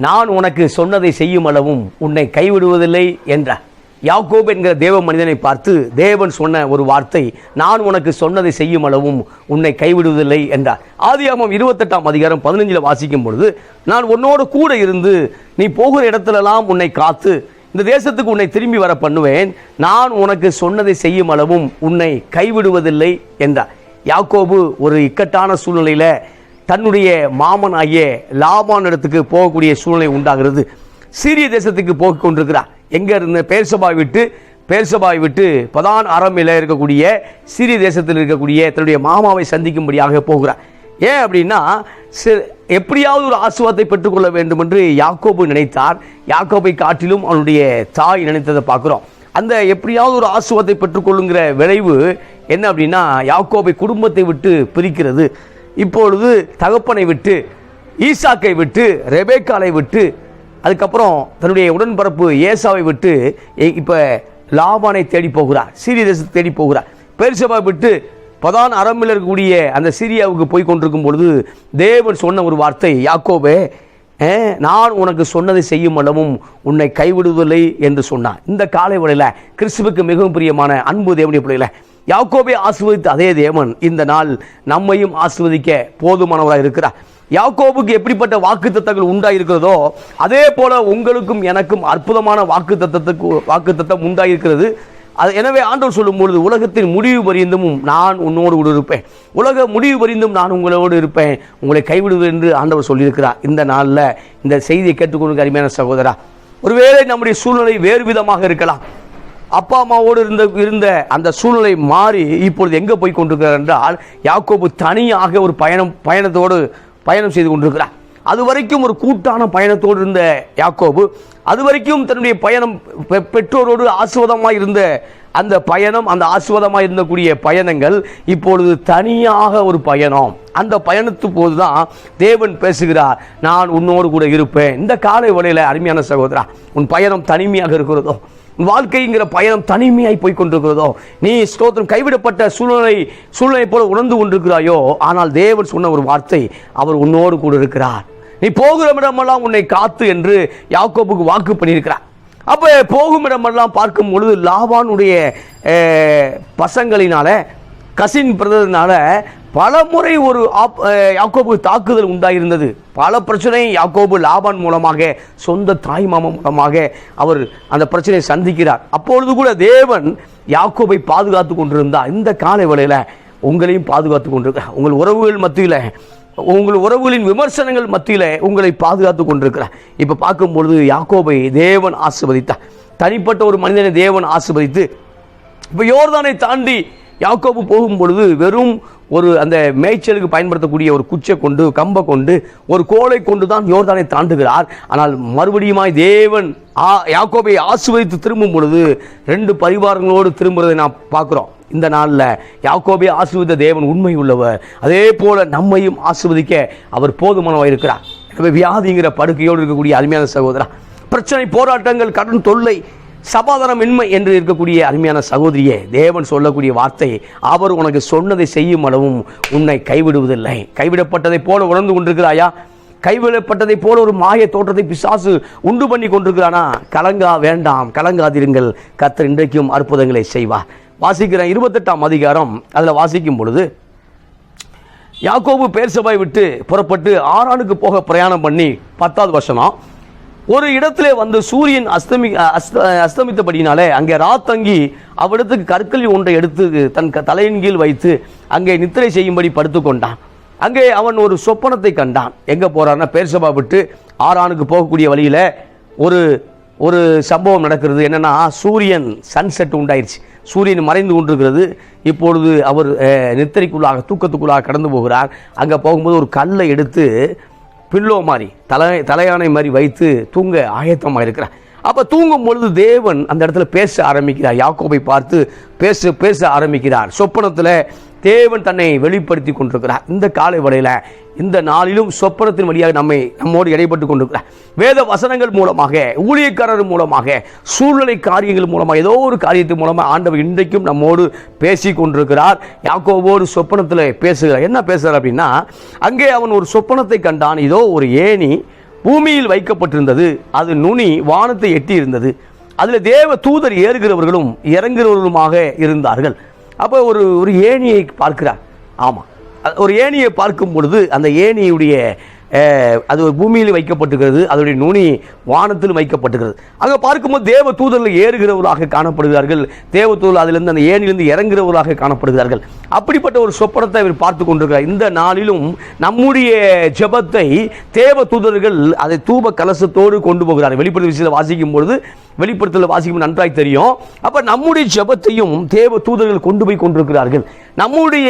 நான் உனக்கு சொன்னதை செய்யும் அளவும் உன்னை கைவிடுவதில்லை என்றார். யாக்கோபு என்கிற தேவ மனிதனை பார்த்து தேவன் சொன்ன ஒரு வார்த்தை, நான் உனக்கு சொன்னதை செய்யும் அளவும் உன்னை கைவிடுவதில்லை என்றார். ஆதியாகமம் 28:15 வாசிக்கும் பொழுது, நான் உன்னோடு கூட இருந்து நீ போகிற இடத்துலலாம் உன்னை காத்து இந்த தேசத்துக்கு உன்னை திரும்பி வர பண்ணுவேன், நான் உனக்கு சொன்னதை செய்யும் அளவும் உன்னை கைவிடுவதில்லை என்றார். யாக்கோபு ஒரு இக்கட்டான சூழ்நிலையில தன்னுடைய மாமனாகிய லாபான் இடத்துக்கு போகக்கூடிய சூழ்நிலை உண்டாகிறது. சீரிய தேசத்துக்கு போய் கொண்டிருக்கிறார். எங்க இருந்து? பேர்சபாய் விட்டு பதான் அரமில் இருக்கக்கூடிய சீரிய தேசத்தில் இருக்கக்கூடிய தன்னுடைய மாமாவை சந்திக்கும்படியாக போகிறார். ஏன் அப்படின்னா, எப்படியாவது ஒரு ஆசீர்வாதத்தை பெற்றுக்கொள்ள வேண்டும் என்று யாக்கோபு நினைத்தார். யாக்கோபை காட்டிலும் அவனுடைய தாய் நினைத்ததை பார்க்கிறோம். அந்த எப்படியாவது ஒரு ஆசீர்வாதத்தை பெற்றுக்கொள்ளுங்கிற விளைவு என்ன அப்படின்னா, யாக்கோபை குடும்பத்தை விட்டு பிரிக்கிறது. இப்பொழுது தகப்பனை விட்டு, ஈசாக்கை விட்டு, ரெபேக்காலை விட்டு, அதுக்கப்புறம் தன்னுடைய உடன்பரப்பு ஏசாவை விட்டு இப்போ லாபானை தேடி போகிறார், சீரிய தேசத்தை தேடி போகிறார். பெர்சபா விட்டு பதான் அரமில் இருக்கக்கூடிய அந்த சிரியாவுக்கு போய் கொண்டிருக்கும் பொழுது தேவன் சொன்ன ஒரு வார்த்தை, யாக்கோபே, நான் உனக்கு சொன்னதை செய்யும் அளவும் உன்னை கைவிடுவதில்லை என்று சொன்னார். இந்த காலை வேளையில் கிறிஸ்துவுக்கு மிகவும் பிரியமான அன்பு தேவனுடைய பிள்ளைகளை, யாக்கோபை ஆசீர்வதித்த அதே தேவன் இந்த நாள் நம்மையும் ஆசீர்வதிக்க போதுமானவராக இருக்கிறார். யாக்கோபுக்கு எப்படிப்பட்ட வாக்குத்தத்தங்கள் உண்டாயிருக்கிறதோ அதே போல உங்களுக்கும் எனக்கும் அற்புதமான வாக்குத்தத்தம் உண்டாயிருக்கிறது. அது எனவே ஆண்டவர் சொல்லும் பொழுது, உலகத்தின் முடிவு பரியந்தமும் நான் உன்னோடு கூட இருப்பேன், உலக முடிவு பரியந்தும் நான் உங்களோடு இருப்பேன், உங்களை கைவிடுவேன் என்று ஆண்டவர் சொல்லியிருக்கிறார். இந்த நாளில் இந்த செய்தியை கேட்டுக்கொண்டு அருமையான சகோதரா, ஒருவேளை நம்முடைய சூழ்நிலை வேறு விதமாக இருக்கலாம். அப்பா அம்மாவோடு இருந்த அந்த சூழ்நிலை மாறி இப்பொழுது எங்கே போய் கொண்டிருக்கிறார் என்றால், யாக்கோபு தனியாக ஒரு பயணம் செய்து கொண்டிருக்கிறார். அது வரைக்கும் ஒரு கூட்டான பயணத்தோடு இருந்த யாக்கோபு, அது வரைக்கும் தன்னுடைய பயணம் பெற்றோரோடு ஆசீர்வாதமாக இருந்த அந்த பயணம், அந்த ஆசீர்வாதமாக இருந்தக்கூடிய பயணங்கள் இப்பொழுது தனியாக ஒரு பயணம். அந்த பயணத்து போதுதான் தேவன் பேசுகிறார், நான் உன்னோடு கூட இருப்பேன். இந்த காலை வேளையில அருமையான சகோதரா, உன் பயணம் தனிமையாக இருக்கிறதோ, உன் வாழ்க்கைங்கிற பயணம் தனிமையாய் போய் கொண்டிருக்கிறதோ, நீ ஸ்தோத்திரம் கைவிடப்பட்ட சூழ்நிலை போல உணர்ந்து கொண்டிருக்கிறாயோ, ஆனால் தேவன் சொன்ன ஒரு வார்த்தை, அவர் உன்னோடு கூட இருக்கிறார், நீ போகிற இடமெல்லாம் உன்னை காத்து என்று யாக்கோபுக்கு வாக்கு பண்ணியிருக்கிறார். அப்ப போகும் இடமெல்லாம் பார்க்கும் பொழுது லாபானுடைய பசங்களினால, கசின் பிரதர்னால பல முறை ஒரு யாக்கோபுக்கு தாக்குதல் உண்டாயிருந்தது. பல பிரச்சனை யாக்கோபு லாபான் மூலமாக, சொந்த தாய் மாமா மூலமாக அவர் அந்த பிரச்சனையை சந்திக்கிறார். அப்பொழுது கூட தேவன் யாக்கோபை பாதுகாத்து கொண்டிருந்தார். இந்த காலை வேளையில உங்களையும் பாதுகாத்து கொண்டிருக்கிறார். உங்கள் உறவுகள் மத்தியில், உங்கள் உறவுகளின் விமர்சனங்கள் மத்தியில் உங்களை பாதுகாத்து கொண்டிருக்கிறார். இப்போ பார்க்கும்பொழுது யாக்கோபை தேவன் ஆசீர்வதித்தார். தனிப்பட்ட ஒரு மனிதனை தேவன் ஆசீர்வதித்து, இப்போ யோர்தானை தாண்டி யாக்கோபு போகும் பொழுது வெறும் ஒரு அந்த மேய்ச்சலுக்கு பயன்படுத்தக்கூடிய ஒரு குச்சை கொண்டு, கம்பை கொண்டு, ஒரு கோலை கொண்டு தான் யோர்தானை தாண்டுகிறார். ஆனால் மறுபடியுமாய் தேவன் யாக்கோபை ஆசீர்வதித்து திரும்பும் பொழுது 2 பரிவாரங்களோடு திரும்புறதை நாம் பார்க்கிறோம். இந்த நாளில் யாக்கோபை ஆசீர்வதித்த தேவன் உண்மை உள்ளவர். அதே போல நம்மையும் ஆசீர்வதிக்க அவர் போதுமானவர் இருக்கிறார். எனவே வியாதிங்கிற படுக்கையோடு இருக்கக்கூடிய அருமையான சகோதரா, பிரச்சனை, போராட்டங்கள், கடன் தொல்லை, சமாதானமின்மை என்று இருக்கக்கூடிய அருமையான சகோதரியே, தேவன் சொல்லக்கூடிய வார்த்தை, அவர் உனக்கு சொன்னதை செய்யும் அளவும் உன்னை கைவிடுவதில்லை. கைவிடப்பட்டதை போல உணர்ந்து கொண்டிருக்கிறாயா? கைவிடப்பட்டதை போல ஒரு மாய தோற்றத்தை பிசாசு உண்டு பண்ணி கொண்டிருக்கிறானா? கலங்காதிருங்கள், கர்த்தர் இன்றைக்கும் அற்புதங்களை செய்வார். வாசிக்கிறேன் 28ஆம் அதிகாரம், அதில் வாசிக்கும் பொழுது, யாக்கோபு பேர்சபாய் விட்டு புறப்பட்டு ஆரானுக்கு போக பிரயாணம் பண்ணி 10வது வசனம், ஒரு இடத்திலே வந்து சூரியன் அஸ்தமித்தபடினாலே அங்கே ராத்தங்கி அவ்விடத்துக்கு கற்கள் ஒன்றை எடுத்து தன் தலையின் கீழ் வைத்து அங்கே நித்திரை செய்யும்படி படுத்து கொண்டான். அங்கே அவன் ஒரு சொப்பனத்தை கண்டான். எங்கே போறான்னா, பேர்சபா விட்டு ஆரானுக்கு போகக்கூடிய வழியில் ஒரு சம்பவம் நடக்கிறது. என்னன்னா, சூரியன் சன்செட் உண்டாயிருச்சு, சூரியன் மறைந்து கொண்டிருக்கிறது. இப்பொழுது அவர் நித்திரைக்குள்ளாக, தூக்கத்துக்குள்ளாக கடந்து போகிறார். அங்கே போகும்போது ஒரு கல்லை எடுத்து பில்லோ மாதிரி, தலையானை மாதிரி வைத்து தூங்க ஆயத்தமாக இருக்கிறார். அப்போ தூங்கும் பொழுது தேவன் அந்த இடத்துல பேச ஆரம்பிக்கிறார். யாக்கோபை பார்த்து பேச ஆரம்பிக்கிறார். சொப்பனத்தில் தேவன் தன்னை வெளிப்படுத்தி கொண்டிருக்கிறார். இந்த காலை வேளையில், இந்த நாளிலும் சொப்பனத்தின் வழியாக நம்மோடு இடைப்பட்டு கொண்டிருக்கிறார். வேத வசனங்கள் மூலமாக, ஊழியக்காரர் மூலமாக, சூழ்நிலை காரியங்கள் மூலமாக, ஏதோ ஒரு காரியத்தின் மூலமாக ஆண்டவர் இன்றைக்கும் நம்மோடு பேசி கொண்டிருக்கிறார். யாக்கோபோடு சொப்பனத்தில் பேசுகிறார். என்ன பேசுகிறார் அப்படின்னா, அங்கே அவன் ஒரு சொப்பனத்தை கண்டான். இதோ ஒரு ஏணி பூமியில் வைக்கப்பட்டிருந்தது, அது நுனி வானத்தை எட்டி இருந்தது, அதில் தேவ தூதர் ஏறுகிறவர்களும் இறங்குகிறவர்களுமாக இருந்தார்கள். அப்போ ஒரு ஏணியை பார்க்கிறார். ஆமாம், ஒரு ஏணியை பார்க்கும் பொழுது அந்த ஏணியுடைய அது ஒரு பூமியில் வைக்கப்பட்டிருக்கிறது, அதனுடைய நுனி வானத்தில் வைக்கப்பட்டிருக்கிறது. அங்கே பார்க்கும்போது தேவ தூதர்கள் ஏறுகிறவர்களாக காணப்படுகிறார்கள், தேவ தூதர் அதிலிருந்து அந்த ஏணியிலிருந்து இறங்குகிறவர்களாக காணப்படுகிறார்கள். அப்படிப்பட்ட ஒரு சொப்பனத்தை அவர் பார்த்து கொண்டிருக்கிறார். இந்த நாளிலும் நம்முடைய ஜெபத்தை தேவ தூதர்கள் அதை தூப கலசத்தோடு கொண்டு போகிறார்கள். வெளிப்படுத்த விஷயத்தில் வாசிக்கும் பொழுது, வெளிப்படுத்தல வாசிக்கும் நன்றாய் தெரியும். அப்ப நம்முடைய ஜெபத்தையும் தேவ தூதர்கள் கொண்டு போய் கொண்டிருக்கிறார்கள். நம்முடைய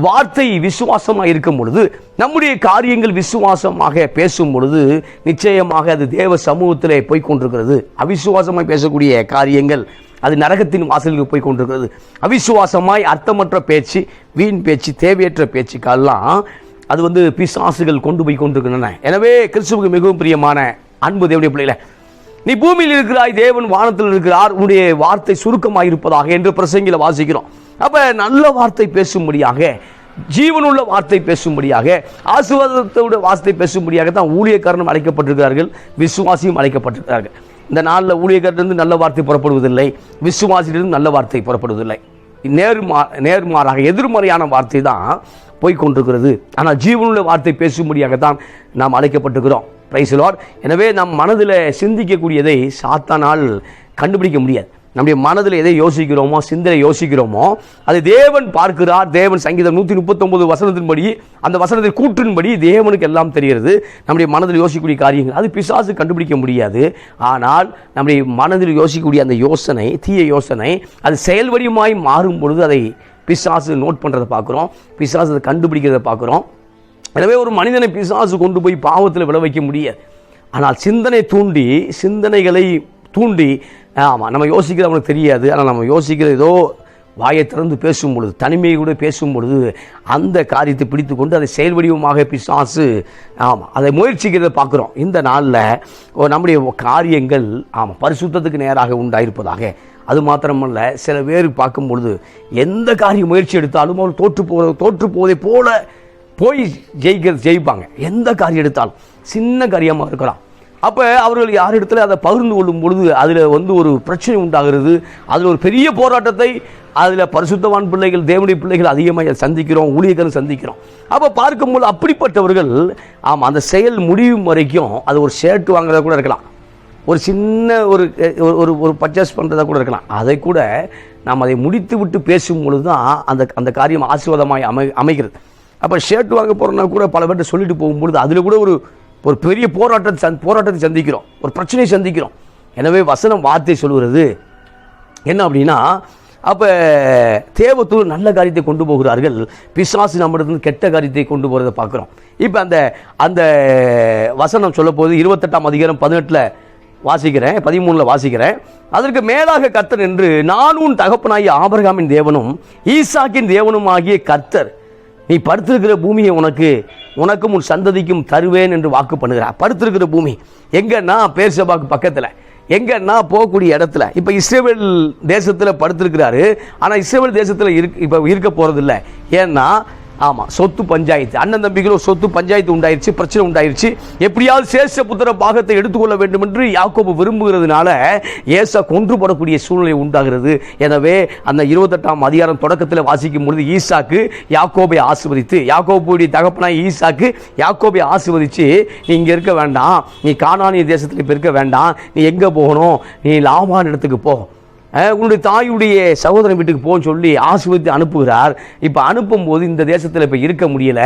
வார்த்தை விசுவாசமாக இருக்கும் பொழுது, நம்முடைய காரியங்கள் விசுவாசமாக பேசும் பொழுது நிச்சயமாக அது தேவ சமூகத்திலே போய் கொண்டிருக்கிறது. அவிசுவாசமாய் பேசக்கூடிய காரியங்கள் அது நரகத்தின் வாசலுக்கு போய் கொண்டிருக்கிறது. அவிசுவாசமாய் அர்த்தமற்ற பேச்சு, வீண் பேச்சு, தேவையற்ற பேச்சுக்கெல்லாம் அது பிசாசுகள் கொண்டு போய் கொண்டிருக்கின்றன. எனவே கிறிஸ்துவுக்கு மிகவும் பிரியமான அன்பு தேவனுடைய பிள்ளைகளே, நீ பூமியில் இருக்கிறாய், தேவன் வானத்தில் இருக்கிறார், உன்னுடைய வார்த்தை சுருக்கமாக இருப்பதாக என்று பிரசங்கில வாசிக்கிறோம். அப்ப நல்ல வார்த்தை பேசும்படியாக, ஜீவனுள்ள வார்த்தை பேசும்படியாக, ஆசீர்வாதத்தோட வார்த்தை பேசும்படியாக தான் ஊழியக்காரனும் அழைக்கப்பட்டிருக்கிறார்கள், விசுவாசியும் அழைக்கப்பட்டிருக்கிறார்கள். இந்த நாளில் ஊழியக்காரத்திலிருந்து நல்ல வார்த்தை புறப்படுவதில்லை, விசுவாசியிலிருந்து நல்ல வார்த்தை புறப்படுவதில்லை. நேர்மாறாக எதிர்மறையான வார்த்தை தான் போய்கொண்டிருக்கிறது. ஆனால் ஜீவனுள்ள வார்த்தை பேசும்படியாகத்தான் நாம் அழைக்கப்பட்டிருக்கிறோம். Praise the Lord. எனவே நம் மனதில் சிந்திக்கக்கூடியதை சாத்தானால் கண்டுபிடிக்க முடியாது. நம்முடைய மனதில் எதை யோசிக்கிறோமோ, சிந்தனை யோசிக்கிறோமோ, அது தேவன் பார்க்கிறார். தேவன் சங்கீதம் 139 வசனத்தின்படி, அந்த வசனத்தின் கூற்றின்படி தேவனுக்கு எல்லாம் தெரிகிறது. நம்முடைய மனதில் யோசிக்கக்கூடிய காரியங்கள் அது பிசாசு கண்டுபிடிக்க முடியாது. ஆனால் நம்முடைய மனதில் யோசிக்கக்கூடிய அந்த யோசனை, தீய யோசனை, அது செயல் வடிவமாய் மாறும் பொழுது அதை பிசாசு நோட் பண்ணுறதை பார்க்குறோம், பிசாசு அதை கண்டுபிடிக்கிறத பார்க்குறோம். எனவே ஒரு மனிதனை பிசாசு கொண்டு போய் பாவத்தில் விளை வைக்க முடியாது. ஆனால் சிந்தனைகளை தூண்டி, ஆமாம், நம்ம யோசிக்கிறது அவனுக்கு தெரியாது. ஆனால் நம்ம யோசிக்கிறது ஏதோ வாயை திறந்து பேசும் பொழுது, தனிமையை கூட பேசும் பொழுது அந்த காரியத்தை பிடித்து கொண்டு அதை செயல் வடிவமாக பிசாசு அதை முயற்சிக்கிறத பார்க்குறோம். இந்த நாளில் நம்முடைய காரியங்கள் பரிசுத்தத்துக்கு நேராக உண்டாயிருப்பதாக. அது மாத்திரமல்ல, சில பேர் பார்க்கும் பொழுது எந்த காரிய முயற்சி எடுத்தாலும் அவர் தோற்று போவதை போல போய் ஜெயிப்பாங்க. எந்த காரியம் எடுத்தாலும் சின்ன காரியமாக இருக்கலாம். அப்போ அவர்கள் யார் இடத்துல அதை பகிர்ந்து கொள்ளும் பொழுது அதில் ஒரு பிரச்சனை உண்டாகிறது. அதில் ஒரு பெரிய போராட்டத்தை அதில் பரிசுத்தவான் பிள்ளைகள், தேவனுடைய பிள்ளைகள் அதிகமாக சந்திக்கிறோம், ஊழியர்களும் சந்திக்கிறோம். அப்போ பார்க்கும்போது அப்படிப்பட்டவர்கள் அந்த செயல் முடியும் வரைக்கும் அது ஒரு ஷர்ட் வாங்குறதா கூட இருக்கலாம், ஒரு சின்ன ஒரு பர்ச்சேஸ் பண்ணுறதா கூட இருக்கலாம். அதை கூட நாம் அதை முடித்து விட்டு பேசும் பொழுது தான் அந்த காரியம் ஆசீர்வாதமாய் அமைகிறது. அப்போ ஷர்ட் வாங்க போகிறோன்னா கூட பல பேர்ட்ட சொல்லிட்டு போகும்பொழுது அதில் கூட ஒரு பெரிய போராட்டத்தை சந்திக்கிறோம், ஒரு பிரச்சனையை சந்திக்கிறோம். எனவே வசனம் வார்த்தை சொல்கிறது என்ன அப்படின்னா, அப்போ தேவதூதர் நல்ல காரியத்தை கொண்டு போகிறார்கள், பிசாசு நம்மிடத்துல கெட்ட காரியத்தை கொண்டு போகிறத பார்க்குறோம். இப்போ அந்த வசனம் சொல்ல போது 28ஆம் அதிகாரம் 18 வாசிக்கிறேன், 13 வாசிக்கிறேன். அதற்கு மேலாக கர்த்தர் என்று, நான் உன் தகப்பனாகிய ஆபிரகாமின் தேவனும் ஈசாக்கின் தேவனும் ஆகிய கர்த்தர், நீ படுத்திருக்கிற பூமியை உனக்கும் உன் சந்ததிக்கும் தருவேன் என்று வாக்கு பண்ணுகிறார். படுத்திருக்கிற பூமி எங்கன்னா பேர்சபாக்கு பக்கத்தில், எங்கன்னா போகக்கூடிய இடத்துல. இப்போ இஸ்ரேல் தேசத்தில் படுத்திருக்கிறாரு. ஆனால் இஸ்ரேல் தேசத்தில் இப்போ இருக்க போகிறதில்ல. ஏன்னா சொத்து பஞ்சாயத்து, அண்ணன் தம்பிகளும் சொத்து பஞ்சாயத்து உண்டாயிருச்சு, பிரச்சனை உண்டாயிருச்சு. எப்படியாவது சேஷ புத்திர பாகத்தை எடுத்துக்கொள்ள வேண்டும் என்று யாக்கோபு விரும்புகிறதுனால ஏசா கொன்று போடக்கூடிய சூழ்நிலை உண்டாகிறது. எனவே அந்த 28ஆம் அதிகாரம் தொடக்கத்தில் வாசிக்கும் பொழுது ஈசாக்கு யாக்கோபை ஆசீர்வதித்து, யாக்கோபுடைய தகப்பனாய் ஈசாக்கு யாக்கோபை ஆசீர்வதித்து, நீ இங்கே இருக்க வேண்டாம், நீ கானானிய தேசத்தில் இப்போ இருக்க வேண்டாம், நீ எங்கே போகணும், நீ லாபான் இடத்துக்கு போ, உன்னுடைய தாயுடைய சகோதரன் வீட்டுக்கு போன்னு சொல்லி ஆசீர்வதித்து அனுப்புகிறார். இப்போ அனுப்பும்போது இந்த தேசத்தில் இப்போ இருக்க முடியல,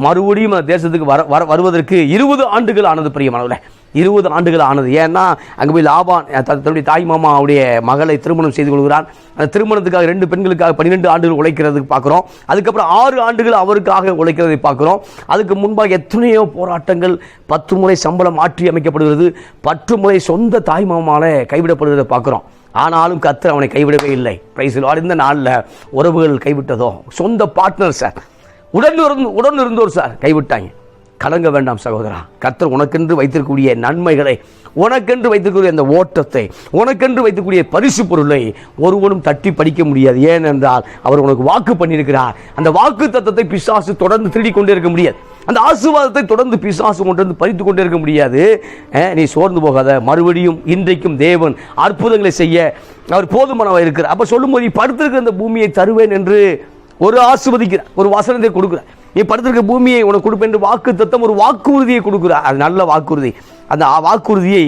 மறுபடியும் அந்த தேசத்துக்கு வருவதற்கு 20 ஆண்டுகள் ஆனது. பிரியமானவர்களே, 20 ஆண்டுகள் ஆனது. ஏன்னா அங்கே போய் லாபான் தன்னுடைய தாய் மாமாவுடைய மகளை திருமணம் செய்து கொள்கிறான். அந்த திருமணத்துக்காக 2 பெண்களுக்காக 12 ஆண்டுகள் உழைக்கிறதுக்கு பார்க்குறோம். அதுக்கப்புறம் 6 ஆண்டுகள் அவருக்காக உழைக்கிறதை பார்க்குறோம். அதுக்கு முன்பாக எத்தனையோ போராட்டங்கள், 10 முறை சம்பளம் மாற்றி அமைக்கப்படுகிறது, 10 முறை சொந்த தாய் மாமால கைவிடப்படுவதை பார்க்குறோம். ஆனாலும் கர்த்தர் அவனை கைவிடவே இல்லை. Praise the Lord. இந்த நாளில் உறவுகள் கைவிட்டதோ, சொந்த பார்ட்னர் சார், உடன் இருந்தோர் சார் கைவிட்டாங்க. கலங்க வேண்டாம் சகோதரா, கர்த்தர் உனக்கென்று வைத்திருக்கக்கூடிய நன்மைகளை, உனக்கென்று வைத்திருக்கக்கூடிய அந்த ஓட்டத்தை, உனக்கென்று வைத்திருக்கக்கூடிய பரிசு பொருளை ஒருவனும் தட்டி படிக்க முடியாது. ஏனென்றால் அவர் உனக்கு வாக்கு பண்ணியிருக்கிறார். அந்த வாக்கு தத்தத்தை பிசாசு தொடர்ந்து திருடி கொண்டே இருக்க முடியாது. அந்த ஆசீர்வாதத்தை தொடர்ந்து பிசாசு கொண்டு வந்து பறித்து கொண்டே இருக்க முடியாது. நீ சோர்ந்து போகாத, மறுபடியும் இன்றைக்கும் தேவன் அற்புதங்களை செய்ய அவர் போதுமானவர் இருக்கிறார். அப்போ சொல்லும்போது நீ படுத்திருக்கிற அந்த பூமியை தருவேன் என்று ஒரு ஆசீர்வதிக்கிறார், ஒரு வசனத்தை கொடுக்கிறார். நீ படுத்திருக்க பூமியை உனக்கு கொடுப்பேன் என்று வாக்கு தத்தம், ஒரு வாக்குறுதியை கொடுக்கிறார். அது நல்ல வாக்குறுதி. அந்த வாக்குறுதியை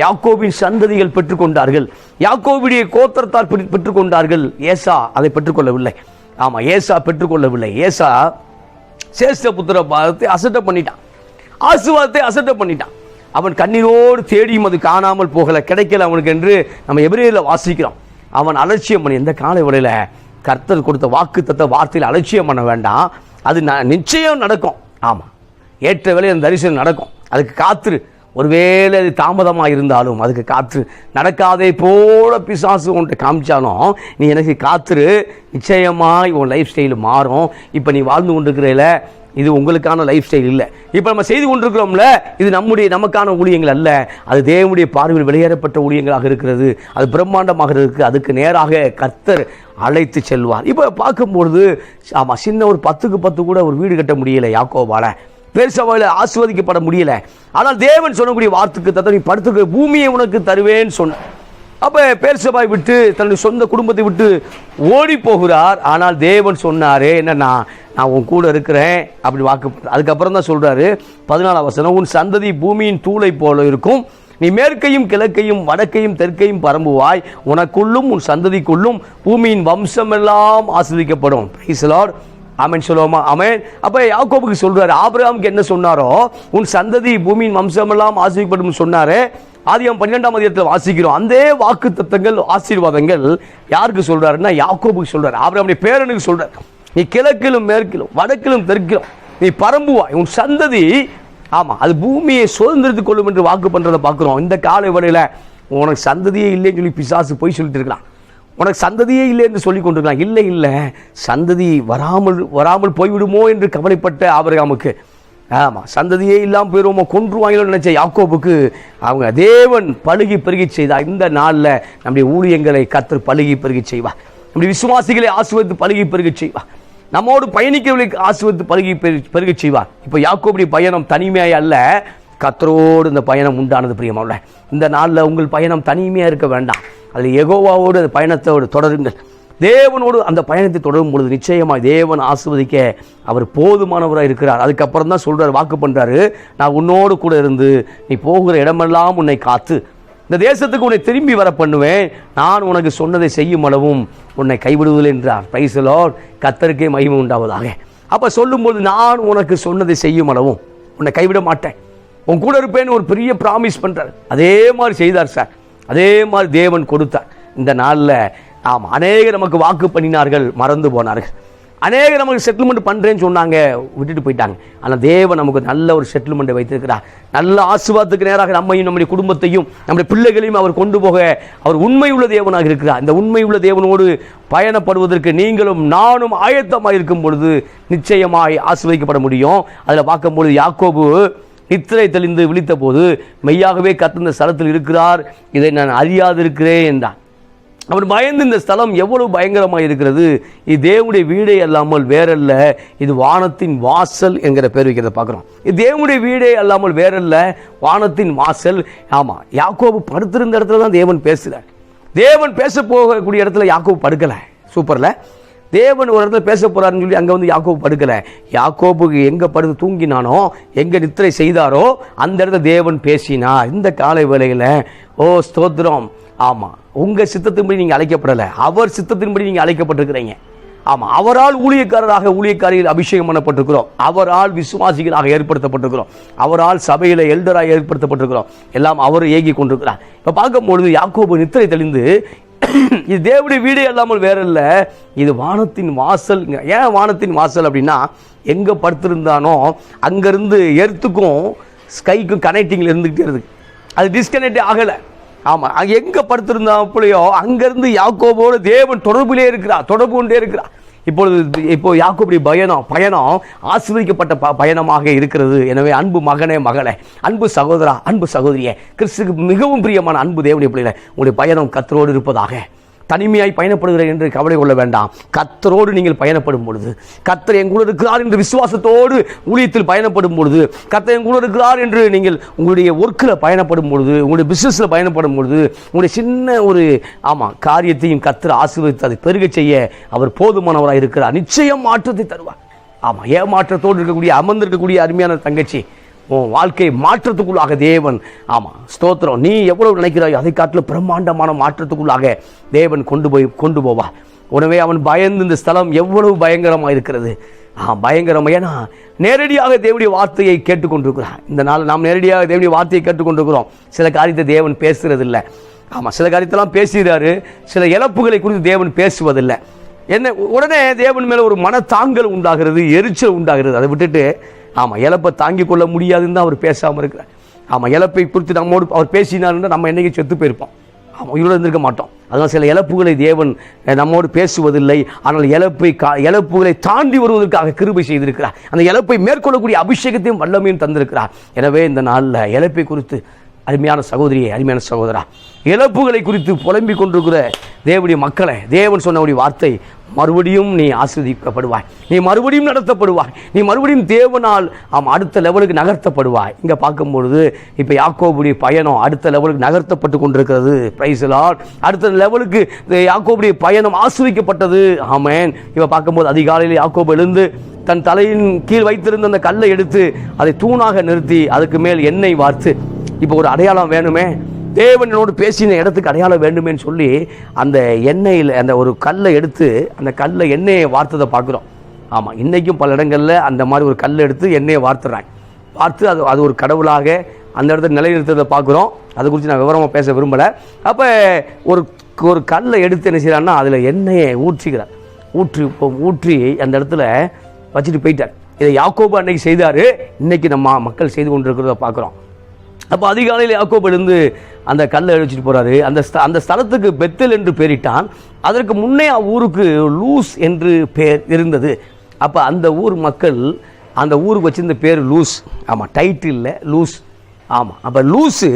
யாக்கோபின் சந்ததிகள் பெற்றுக்கொண்டார்கள், யாக்கோபுடைய கோத்திரத்தார் பெற்றுக்கொண்டார்கள். ஏசா அதை பெற்றுக்கொள்ளவில்லை. ஏசா பெற்றுக்கொள்ளவில்லை. ஏசா சேஷ்ட புத்திர பாகத்தை அசட்டை பண்ணிட்டான், ஆசீர்வாதத்தை அசட்டை பண்ணிட்டான். அவன் கண்ணீரோடு தேடியும் அது காணாமல் போகல, கிடைக்கல அவனுக்கு என்று நம்ம எபிரேயரில் வாசிக்கிறோம். அவன் அலட்சியம் பண்ணி, எந்த காலை வேளையில கர்த்தர் கொடுத்த வாக்கு தத்த வார்த்தையில் அலட்சியம் பண்ண வேண்டாம். அது நிச்சயம் நடக்கும். ஏற்ற வேலை அந்த தரிசனம் நடக்கும். அதுக்கு காத்துரு. ஒருவேளை அது தாமதமாக இருந்தாலும் அதுக்கு காற்று. நடக்காதே போல பிசாசு உன்கிட்ட காமிச்சாலும் நீ எனக்கு காத்துரு, நிச்சயமாக உன் லைஃப் ஸ்டைல் மாறும். இப்போ நீ வாழ்ந்து கொண்டிருக்கிறல, இது உங்களுக்கான லைஃப் ஸ்டைல் இல்லை. இப்போ நம்ம செய்து கொண்டிருக்கிறோம்ல, இது நமக்கான ஊழியங்கள் அல்ல, அது தேவனுடைய பார்வையில் வெளியேறப்பட்ட ஊழியங்களாக இருக்கிறது. அது பிரம்மாண்டமாக இருக்குது. அதுக்கு நேராக கர்த்தர் அழைத்து செல்வார். இப்போ பார்க்கும்பொழுது சின்ன ஒரு 10க்கு 10 கூட ஒரு வீடு கட்ட முடியலை யாக்கோபால, பெர்சபாவில் ஆசீர்வதிக்கப்பட முடியல. ஆனால் தேவன் சொல்லக்கூடிய வார்த்தைக்கு தத்த நீ படுத்துக்க பூமியை உனக்கு தருவேன்னு சொன்ன. அப்போ பெர்சபாவை விட்டு தன்னுடைய சொந்த குடும்பத்தை விட்டு ஓடி போகிறார். ஆனால் தேவன் சொன்னார், என்னன்னா நான் உன் கூட இருக்கிறேன் அப்படி வாக்கு. அதுக்கப்புறம் தான் சொல்றாரு 14ஆம் வசனம், உன் சந்ததி பூமியின் தூளை போல இருக்கும், நீ மேற்கையும் கிழக்கையும் வடக்கையும் தெற்கையும் பரம்புவாய், உனக்குள்ளும் உன் சந்ததிக்குள்ளும் பூமியின் வம்சம் எல்லாம் ஆசீர்வதிக்கப்படும். Praise the Lord. ஆமென் சொல்லுவோமா? ஆமென். அப்போ யாக்கோபுக்கு சொல்றாரு, ஆபிரகாமுக்கு என்ன சொன்னாரோ, உன் சந்ததி பூமியின் வம்சமெல்லாம் ஆசீர்வதிக்கப்படும் சொன்னாரு. ஆதியாகமம் 12ஆம் அதிகாரத்தில் வாசிக்கிறோம். அந்த வாக்கு தத்தங்கள் ஆசீர்வாதங்கள் யாருக்கு சொல்றாருன்னா யாக்கோபுக்கு சொல்றாரு, ஆபிரகாமுடைய பேரனுக்கு சொல்றாரு. நீ கிழக்கிலும் மேற்கிலும் வடக்கிலும் தெற்கிலும் நீ பரம்புவாய், உன் சந்ததி அது பூமியை சுதந்திரத்துக் கொள்ளும் என்று வாக்கு பண்றதை பார்க்கிறோம். இந்த காலை வேளையில உனக்கு சந்ததியே இல்லைன்னு சொல்லி பிசாசு போய் சொல்லிட்டு இருக்கலாம். உனக்கு சந்ததியே இல்லை என்று சொல்லி கொண்டிருக்கலாம். இல்லை, சந்ததி வராமல் போய்விடுமோ என்று கவலைப்பட்ட ஆபிரகாமுக்கு, சந்ததியே இல்லாமல் போயிடுவோமோ, கொன்றுவாங்களோ நினைச்ச யாக்கோபுக்கு அவங்க தேவன் பழுகி பெருகி செய்தார். இந்த நாளில் நம்முடைய ஊழியங்களை கர்த்தர் பழுகி பெருகி செய்வார். நம்முடைய விசுவாசிகளை ஆசீர்வதித்து பழுகி பெருகி செய்வார். நம்மோடு பயணிக்கிறவர்களுக்கு ஆசீர்வதித்து பழுகி பெருகி செய்வார். இப்போ யாக்கோபுடைய பயணம் தனிமையாய் அல்ல, கர்த்தரோடு இந்த பயணம் உண்டானது. பிரியமானவர்களே, இந்த நாளில் உங்கள் பயணம் தனிமையாக இருக்க வேண்டாம். அதில் யெகோவாவோடு அந்த பயணத்தோடு தொடருங்கள். தேவனோடு அந்த பயணத்தை தொடரும் பொழுது நிச்சயமாக தேவன் ஆசீர்வதிக்க அவர் போதுமானவராக இருக்கிறார். அதுக்கப்புறம் தான் சொல்கிறார், வாக்கு பண்ணுறாரு, நான் உன்னோடு கூட இருந்து நீ போகிற இடமெல்லாம் உன்னை காத்து இந்த தேசத்துக்கு உன்னை திரும்பி வர பண்ணுவேன், நான் உனக்கு சொன்னதை செய்யும் அளவும் உன்னை கைவிடுவதில்லை என்றார். Praise the Lord. கர்த்தருக்கே மகிமை உண்டாவதாக. அப்போ சொல்லும்போது நான் உனக்கு சொன்னதை செய்யும் அளவும் உன்னை கைவிட மாட்டேன், உன் கூட இருப்பேன்னு ஒரு பெரிய ப்ராமிஸ் பண்ணுறார். அதே மாதிரி செய்தார் சார். அதே மாதிரி தேவன் கொடுத்தார். இந்த நாளில் அநேகர் நமக்கு வாக்கு பண்ணினார்கள், மறந்து போனார்கள். அநேகர் நமக்கு செட்டில்மெண்ட் பண்ணுறேன்னு சொன்னாங்க, விட்டுட்டு போயிட்டாங்க. ஆனால் தேவன் நமக்கு நல்ல ஒரு செட்டில்மெண்ட்டை வைத்திருக்கிறார். நல்ல ஆசீர்வாதத்துக்கு நேராக நம்மையும் நம்முடைய குடும்பத்தையும் நம்முடைய பிள்ளைகளையும் அவர் கொண்டு போக அவர் உண்மையுள்ள தேவனாக இருக்கிறார். இந்த உண்மையுள்ள தேவனோடு பயணப்படுவதற்கு நீங்களும் நானும் ஆயத்தமாக இருக்கும் பொழுது நிச்சயமாய் ஆசீர்வதிக்கப்பட முடியும். அதில் பார்க்கும்பொழுது யாக்கோபு நித்திரை தெளிந்து விழித்த போது மெய்யாகவே கர்த்தர் இந்த ஸ்தலத்தில் இருக்கிறார், இதை நான் அறியாதிருக்கிறேன் என்றான். அவன் பயந்து, இந்த ஸ்தலம் எவ்வளவு பயங்கரமாக இருக்கிறது, இது தேவனுடைய வீடே அல்லாமல் வேறல்ல, இது வானத்தின் வாசல் என்கிற பேர் வைக்கிறத பார்க்குறோம். இது தேவனுடைய வீடே அல்லாமல் வேறல்ல, வானத்தின் வாசல். யாக்கோபு படுத்திருந்த இடத்துல தான் தேவன் பேசுகிறார். தேவன் பேச போகக்கூடிய இடத்துல யாக்கோபு படுக்கலை. சூப்பர்ல. தேவன் ஒரு இடத்துல பேச போறாருன்னு சொல்லி அங்கே வந்து யாக்கோபு படுக்கலை. யாக்கோபுக்கு எங்கே படுத்து தூங்கினானோ, எங்கே நித்திரை செய்தாரோ அந்த இடத்துல தேவன் பேசினார். இந்த காலை வேளையில் ஓ ஸ்தோத்திரம். உங்கள் சித்தத்தின்படி நீங்கள் அழைக்கப்படலை, அவர் சித்தத்தின்படி நீங்கள் அழைக்கப்பட்டிருக்கிறீங்க. அவரால் ஊழியக்காரியில் அபிஷேகம் பண்ணப்பட்டிருக்கிறோம், அவரால் விசுவாசிகளாக ஏற்படுத்தப்பட்டிருக்கிறோம், அவரால் சபையில் எல்டராக ஏற்படுத்தப்பட்டிருக்கிறோம். எல்லாம் அவர் ஏகி கொண்டிருக்கிறார். இப்போ பார்க்கும்பொழுது யாக்கோபு நித்திரை தெளிந்து, இது தேவனுடைய வீடே அல்லாமல் வேற இல்ல, இது வானத்தின் வாசல். ஏன் வானத்தின் வாசல் அப்படின்னா, எங்க படுத்திருந்தானோ அங்கிருந்து எர்த்துக்கும் ஸ்கைக்கும் கனெக்டிங்ல இருந்துகிட்டே இருக்கு, அது டிஸ்கனெக்ட் ஆகலை. அங்கே எங்கே படுத்திருந்தாப்பளையோ அங்கேருந்து யாக்கோபோடு தேவன் தொடர்பிலே இருக்கிறார், தொடர்பு கொண்டே இருக்கிறார். இப்போ யாக்கோபுடைய பயணம் ஆசீர்வதிக்கப்பட்ட பயணமாக இருக்கிறது. எனவே அன்பு மகனே, மகளே, அன்பு சகோதரா, அன்பு சகோதரியே, கிறிஸ்துக்கு மிகவும் பிரியமான அன்பு தேவனுடைய பிள்ளைகளே, உங்களுடைய பயணம் கர்த்தரோடு இருப்பதாக. தனிமையாய் பயணப்படுகிறேன் என்று கவலை கொள்ள வேண்டாம். கர்த்தரோடு நீங்கள் பயணப்படும் பொழுது, கர்த்தர் என் கூட இருக்கிறார் என்று விசுவாசத்தோடு ஊழியத்தில் பயணப்படும் பொழுது, கர்த்தர் என் கூட இருக்கிறார் என்று நீங்கள் உங்களுடைய ஒர்க்கில் பயணப்படும் பொழுது, உங்களுடைய பிஸ்னஸில் பயணப்படும் பொழுது, உங்களுடைய சின்ன ஒரு காரியத்தையும் கர்த்தர் ஆசீர்வதித்து அதை பெருக செய்ய அவர் போதுமானவராக இருக்கிறார். நிச்சயம் மாற்றத்தை தருவார். ஏமாற்றத்தோடு இருக்கக்கூடிய அமர்ந்திருக்கக்கூடிய அருமையான தங்கச்சி, உன் வாழ்க்கை மாற்றத்துக்குள்ளாக தேவன் ஸ்தோத்திரம், நீ எவ்வளவு நினைக்கிறாய் அதை காட்டிலும் பிரம்மாண்டமான மாற்றத்துக்குள்ளாக தேவன் கொண்டு போவா. உடனே அவன் பயந்து, இந்த ஸ்தலம் எவ்வளவு பயங்கரமாக இருக்கிறது, பயங்கரம். ஏன்னா நேரடியாக தேவனுடைய வார்த்தையை கேட்டுக்கொண்டிருக்கிறான். இந்த நாள் நாம் நேரடியாக தேவனுடைய வார்த்தையை கேட்டுக்கொண்டிருக்கிறோம். சில காரியத்தை தேவன் பேசுறதில்லை. சில காரியத்தெல்லாம் பேசுகிறாரு, சில இழப்புகளை குறித்து தேவன் பேசுவதில்லை. என்ன உடனே தேவன் மேலே ஒரு மனத்தாங்கல் உண்டாகிறது, எரிச்சல் உண்டாகிறது. அதை விட்டுட்டு இழப்பை தாங்கிக் கொள்ள முடியாதுன்னு தான் அவர் பேசாமல் இருக்கிறார். இழப்பை குறித்து நம்மோடு அவர் பேசினார்னா நம்ம என்னைக்கு செத்து போயிருப்போம், உயிரோடு இருந்திருக்க மாட்டோம். அதனால் சில இழப்புகளை தேவன் நம்மோடு பேசுவதில்லை. ஆனால் இழப்புகளை தாண்டி வருவதற்காக கிருபை செய்திருக்கிறார். அந்த இழப்பை மேற்கொள்ளக்கூடிய அபிஷேகத்தையும் வல்லமையும் தந்திருக்கிறார். எனவே இந்த நாளில் இழப்பை குறித்து அருமையான சகோதரியை, அருமையான சகோதரா, இழப்புகளை குறித்து புலம்பிக் கொண்டிருக்கிற தேவனுடைய மக்களை, தேவன் சொன்ன வார்த்தை, மறுபடியும் நீ ஆசீர்வதிக்கப்படுவாய், நீ மறுபடியும் நடத்தப்படுவாய், நீ மறுபடியும் தேவனால் அடுத்த லெவலுக்கு நகர்த்தப்படுவாய். இங்கே பார்க்கும்பொழுது இப்போ யாக்கோபுடைய பயணம் அடுத்த லெவலுக்கு நகர்த்தப்பட்டு கொண்டிருக்கிறது. Praise the Lord. அடுத்த லெவலுக்கு யாக்கோபுடைய பயணம் ஆசீர்வதிக்கப்பட்டது. ஆமென். இப்போ பார்க்கும்போது அதிகாலையில் யாக்கோபு எழுந்து தன் தலையின் கீழ் வைத்திருந்த அந்த கல்லை எடுத்து அதை தூணாக நிறுத்தி அதுக்கு மேல் எண்ணெய் வார்த்து, இப்போ ஒரு அடையாளம் வேணுமே, தேவனோடு பேசின இடத்துக்கு அடையாளம் வேண்டுமேன்னு சொல்லி அந்த எண்ணெயில் அந்த ஒரு கல்லை எடுத்து அந்த கல்லை எண்ணெயை வார்த்ததை பார்க்குறோம். இன்றைக்கும் பல இடங்களில் அந்த மாதிரி ஒரு கல்லை எடுத்து எண்ணெயை வார்த்துறாங்க. பார்த்து அது ஒரு கடவுளாக அந்த இடத்துல நிலைநிறுத்ததை பார்க்குறோம். அதை குறித்து நான் விவரமாக பேச விரும்பலை. அப்போ ஒரு கல்லை எடுத்து என்ன செய்யறான்னா அதில் எண்ணெயை ஊற்றிக்கிறார். ஊற்றி அந்த இடத்துல வச்சுட்டு போயிட்டார். இதை யாக்கோபு அன்னைக்கு செய்தார், இன்னைக்கு நம்ம மக்கள் செய்து கொண்டிருக்கிறத பார்க்குறோம். அப்போ அதிகாலையில் யாக்கோபு எழுந்து அந்த கல்லை அழிச்சிட்டு போகிறாரு. அந்த ஸ்தலத்துக்கு பெத்தேல் என்று பெயரிட்டான். அதற்கு முன்னே ஊருக்கு லூஸ் என்று பேர் இருந்தது. அப்போ அந்த ஊர் மக்கள் அந்த ஊருக்கு வச்சிருந்த பேர் லூஸ். Title Luz. அப்போ லூஸு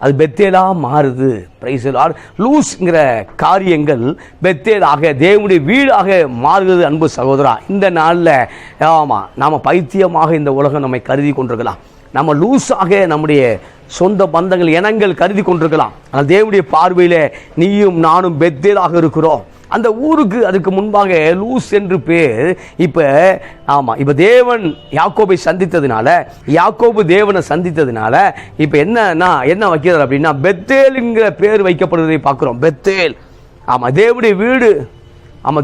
அது பெத்தேலாக மாறுது. Praise the Lord. லூஸ்ங்கிற காரியங்கள் பெத்தேலாக தேவனுடைய வீடாக மாறுகிறது. அன்பு சகோதரா, இந்த நாளில் நாம் பைத்தியமாக இந்த உலகம் நம்மை கருதி கொண்டிருக்கலாம். நம்ம லூஸாக நம்முடைய சொந்த பந்தங்கள் இனங்கள் கருதி கொண்டிருக்கலாம். ஆனால் தேவனுடைய பார்வையில் நீயும் நானும் பெத்தேலாக இருக்கிறோம். அந்த ஊருக்கு அதுக்கு முன்பாக லூஸ் என்று பேர். இப்போ தேவன் யாக்கோபை சந்தித்ததுனால, யாக்கோபு தேவனை சந்தித்ததுனால இப்போ என்ன வைக்கிறார் அப்படின்னா பெத்தேல்ங்கிற பேர் வைக்கப்படுவதை பார்க்குறோம். பெத்தேல் தேவனுடைய வீடு,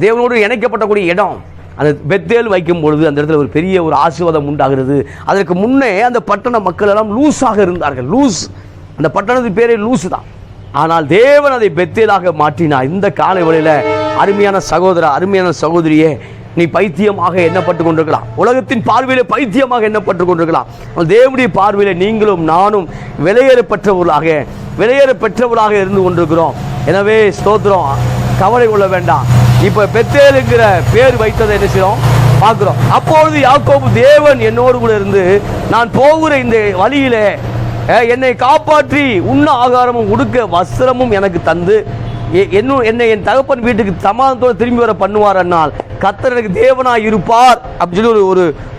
தேவனோடு இணைக்கப்படக்கூடிய இடம். அந்த பெத்தேல் வைக்கும் பொழுது அந்த இடத்துல ஒரு பெரிய ஒரு ஆசீர்வாதம் உண்டாகிறது. அதற்கு முன்னே அந்த பட்டண மக்கள் எல்லாம் லூஸாக இருந்தார்கள். லூஸ், அந்த பட்டணத்தின் பேரே லூஸ் தான். ஆனால் தேவன் அதை பெத்தேலாக மாற்றினார். இந்த காலை வேளையில் அருமையான சகோதரா, அருமையான சகோதரியே, நீ பைத்தியமாக எண்ணப்பட்டு கொண்டிருக்கலாம். உலகத்தின் பார்வையிலே பைத்தியமாக எண்ணப்பட்டு கொண்டிருக்கலாம். தேவனுடைய பார்வையில நீங்களும் நானும் விலையேற பெற்றவர்களாக இருந்து கொண்டிருக்கிறோம். எனவே ஸ்தோத்திரம், கவலை கொள்ள வேண்டாம். இப்ப பெத்தேலுங்கிற பேர் வைத்ததை என்ன செய்யறோம் பார்க்கிறோம். அப்பொழுது யாக்கோபு, தேவன் என்னோடு கூட இருந்து நான் போகிற இந்த வழியிலே என்னை காப்பாற்றி உண்ண ஆகாரமும் உடுக்க வஸ்திரமும் எனக்கு தந்து என்னை என் தகப்பன் வீட்டுக்கு சமாதானத்தோடு திரும்பி வர பண்ணுவார் என்னால் கர்த்தர் எனக்கு தேவனாய் இருப்பார் அப்படின்னு சொல்லி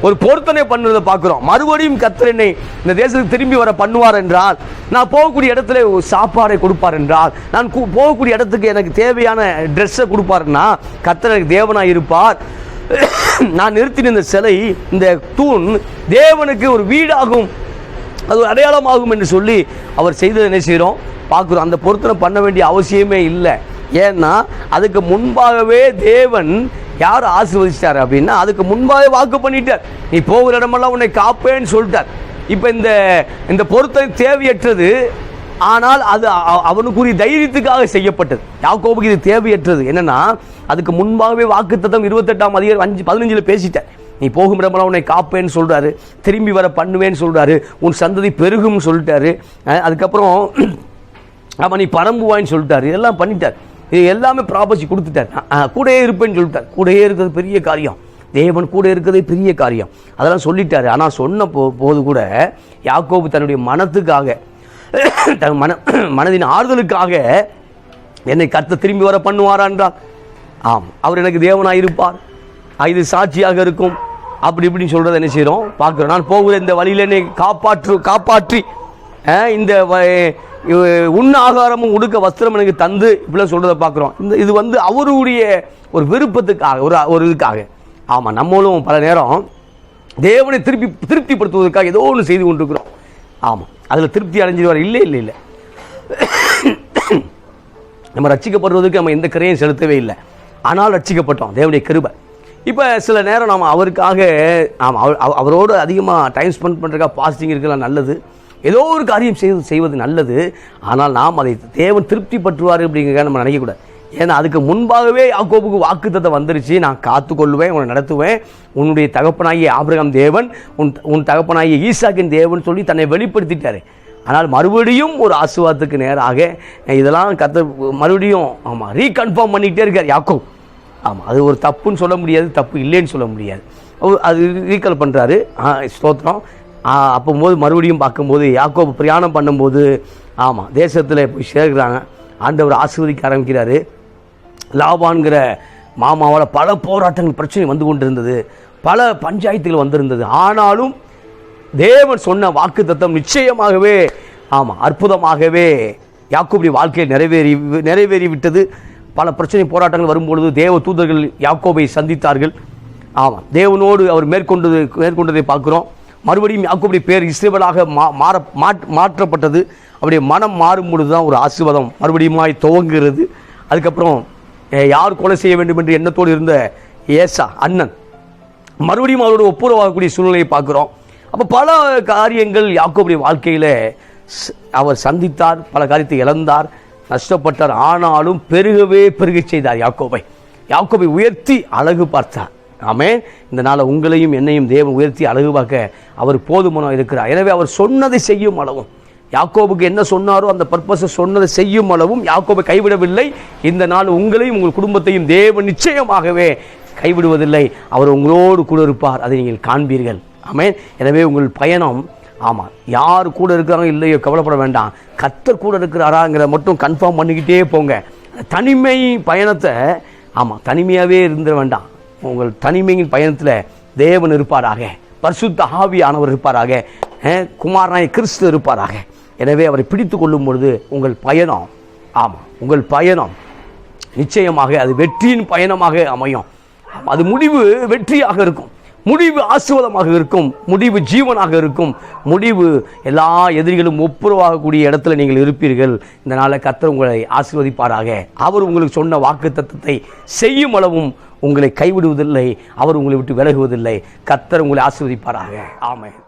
ஒரு பொருத்தனை பண்ணுறதை பார்க்குறோம். மறுபடியும் கர்த்தர் என்னை இந்த தேசத்துக்கு திரும்பி வர பண்ணுவார் என்றால், நான் போகக்கூடிய இடத்துல சாப்பாடை கொடுப்பார் என்றால், நான் போகக்கூடிய இடத்துக்கு எனக்கு தேவையான ட்ரெஸ்ஸை கொடுப்பாருன்னா கர்த்தர் எனக்கு தேவனாய் இருப்பார். நான் நிறுத்தின இந்த சிலை, இந்த தூண் தேவனுக்கு ஒரு வீடாகும், அது ஒரு அடையாளமாகும் என்று சொல்லி அவர் செய்ததை என்ன செய்கிறோம் பார்க்குறோம். அந்த பொருத்தனை பண்ண வேண்டிய அவசியமே இல்லை. ஏன்னா அதுக்கு முன்பாகவே தேவன் யார் ஆசீர்வதிச்சிட்டார் அப்படின்னா, அதுக்கு முன்பாகவே வாக்கு பண்ணிட்டார். நீ போகிற இடமெல்லாம் உன்னை காப்பேன்னு சொல்லிட்டார். இப்போ இந்த பொருத்தனை தேவையற்றது, ஆனால் அது அவனுக்குரிய தைரியத்துக்காக செய்யப்பட்டது. யாக்கோபுக்கு இது தேவையற்றது. என்னன்னா அதுக்கு முன்பாகவே வாக்குத்தத்தம் 28ஆம் அதிகாரம் 5:15 பேசிட்டார். நீ போகும் இடமெல்லாம் உன்னை காப்பேன்னு சொல்கிறாரு, திரும்பி வர பண்ணுவேன்னு சொல்கிறாரு, உன் சந்ததி பெருகும்னு சொல்லிட்டாரு. அதுக்கப்புறம் அவன் நீ பரம்புவான்னு சொல்லிட்டாரு. இதெல்லாம் பண்ணிட்டார். இது எல்லாமே ப்ராபர்ட்டி கொடுத்துட்டார். கூடயே இருப்பேன்னு சொல்லிட்டார். கூடயே இருக்கிறது பெரிய காரியம். தேவன் கூட இருக்கிறதே பெரிய காரியம். அதெல்லாம் சொல்லிட்டாரு. ஆனால் சொன்ன போது கூட யாக்கோபு தன்னுடைய மனத்துக்காக, தன் மனதின் ஆறுதலுக்காக என்னை கர்த்தர் திரும்பி வர பண்ணுவாரா என்றால் ஆம், அவர் எனக்கு தேவனாக இருப்பார், இது சாட்சியாக இருக்கும். அப்படி இப்படின்னு சொல்கிறத என்ன செய்கிறோம் பார்க்குறோம். நான் போகிற இந்த வழியில் என்னை காப்பாற்றி இந்த உண்ண ஆகாரமும் உடுக்க வஸ்திரம் எனக்கு தந்து இப்படிலாம் சொல்கிறத பார்க்குறோம். இது அவருடைய ஒரு விருப்பத்துக்காக, ஒரு இதுக்காக. ஆமாம், நம்மளும் பல நேரம் தேவனை திருப்திப்படுத்துவதற்காக ஏதோ ஒன்று செய்து கொண்டிருக்கிறோம். ஆமாம், அதில் திருப்தி அடைஞ்சிடுவார். இல்லை நம்ம ரட்சிக்கப்படுவதற்கு நம்ம எந்த கிரையும் செலுத்தவே இல்லை. ஆனால் ரட்சிக்கப்பட்டோம், தேவனுடைய கிருபை. இப்போ சில நேரம் நாம் அவருக்காக அவரோடு அதிகமாக டைம் ஸ்பெண்ட் பண்ணுறதுக்காக பாஸ்டிங் இருக்கலாம், நல்லது. ஏதோ ஒரு காரியம் செய்வது நல்லது. ஆனால் நாம் அதை தேவன் திருப்தி பற்றுவார் அப்படிங்கிறத நம்ம நினைக்கக்கூடாது. ஏன்னா அதுக்கு முன்பாகவே யாக்கோபுக்கு வாக்குத்தத்தம் வந்துருச்சு, நான் காத்துக்கொள்வேன், உன்னை நடத்துவேன், உன்னுடைய தகப்பனாகிய ஆபிரகாம் தேவன், உன் தகப்பனாகிய ஈசாக்கின் தேவன் சொல்லி தன்னை வெளிப்படுத்திட்டார். ஆனால் மறுபடியும் ஒரு ஆசீர்வாதத்துக்கு நேராக இதெல்லாம் மறுபடியும் ரீகன்ஃபார்ம் பண்ணிக்கிட்டே இருக்கார் யாக்கோப். ஆமாம், அது ஒரு தப்புன்னு சொல்ல முடியாது, தப்பு இல்லைன்னு சொல்ல முடியாது. அது ரீகால் பண்ணுறாரு. ஸ்தோத்திரம். அப்போது மறுபடியும் பார்க்கும்போது யாக்கோபு பிரயாணம் பண்ணும்போது தேசத்தில் போய் சேர்க்கிறாங்க. ஆண்டவர் ஆசீர்வதிக்க ஆரம்பிக்கிறாரு. லாபான்கிற மாமாவோட பல போராட்டங்கள், பிரச்சனை வந்து கொண்டிருந்தது, பல பஞ்சாயத்துகள் வந்திருந்தது. ஆனாலும் தேவன் சொன்ன வாக்குத்தத்தம் நிச்சயமாகவே அற்புதமாகவே யாக்கோபுடைய வாழ்க்கையில் நிறைவேறிவிட்டது. பல பிரச்சனை போராட்டங்கள் வரும்பொழுது தேவ தூதர்கள் யாக்கோபை சந்தித்தார்கள். தேவனோடு அவர் மேற்கொண்டதை பார்க்குறோம். மறுபடியும் யாக்கோபுடைய பேர் இஸ்ரவேலாக மாற்றப்பட்டது. அவருடைய மனம் மாறும் பொழுது தான் ஒரு ஆசீர்வாதம் மறுபடியுமாய் துவங்குகிறது. அதுக்கப்புறம் யார் கொலை செய்ய வேண்டும் என்று எண்ணத்தோடு இருந்த ஏசா அண்ணன் மறுபடியும் அவரோட ஒப்புரவாகக்கூடிய சூழ்நிலையை பார்க்குறோம். அப்போ பல காரியங்கள் யாக்கோபுடைய வாழ்க்கையில் அவர் சந்தித்தார், பல காரியத்தை இழந்தார், நஷ்டப்பட்டார். ஆனாலும் பெருகச் செய்தார் யாக்கோபை உயர்த்தி அழகு பார்த்தார். ஆமென். இந்த நாளை உங்களையும் என்னையும் தேவன் உயர்த்தி அழகு பார்க்க அவர் போதுமானவர் இருக்கிறார். எனவே அவர் சொன்னதை செய்யும் அளவும், யாக்கோபுக்கு என்ன சொன்னாரோ அந்த பர்பஸை சொன்னதை செய்யும் அளவும் யாக்கோபை கைவிடவில்லை. இந்த நாள் உங்களையும் உங்கள் குடும்பத்தையும் தேவன் நிச்சயமாகவே கைவிடுவதில்லை. அவர் உங்களோடு கூட இருப்பார், அதை நீங்கள் காண்பீர்கள். ஆமென். எனவே உங்கள் பயணம் யார் கூட இருக்கிறாங்க இல்லையோ கவலைப்பட வேண்டாம், கர்த்தர் கூட இருக்கிறாராங்கிற மட்டும் கன்ஃபார்ம் பண்ணிக்கிட்டே போங்க. தனிமை பயணத்தை தனிமையாகவே இருந்துட வேண்டாம். உங்கள் தனிமையின் பயணத்தில் தேவன் இருப்பாராக, பரிசுத்த ஆவியானவர் இருப்பாராக, குமாரனாய கிறிஸ்து இருப்பாராக. எனவே அவரை பிடித்து கொள்ளும் பொழுது உங்கள் பயணம் நிச்சயமாக அது வெற்றியின் பயணமாக அமையும். அது முடிவு வெற்றியாக இருக்கும், முடிவு ஆசீர்வாதமாக இருக்கும், முடிவு ஜீவனாக இருக்கும், முடிவு எல்லா எதிரிகளும் ஒப்புரவாகக்கூடிய இடத்துல நீங்கள் இருப்பீர்கள். இந்த நாளில் கர்த்தர் உங்களை ஆசீர்வதிப்பாராக. அவர் உங்களுக்கு சொன்ன வாக்குத்தத்தத்தை செய்யும் அளவும் உங்களை கைவிடுவதில்லை, அவர் உங்களை விட்டு விலகுவதில்லை. கர்த்தர் உங்களை ஆசீர்வதிப்பாராக. ஆமென்.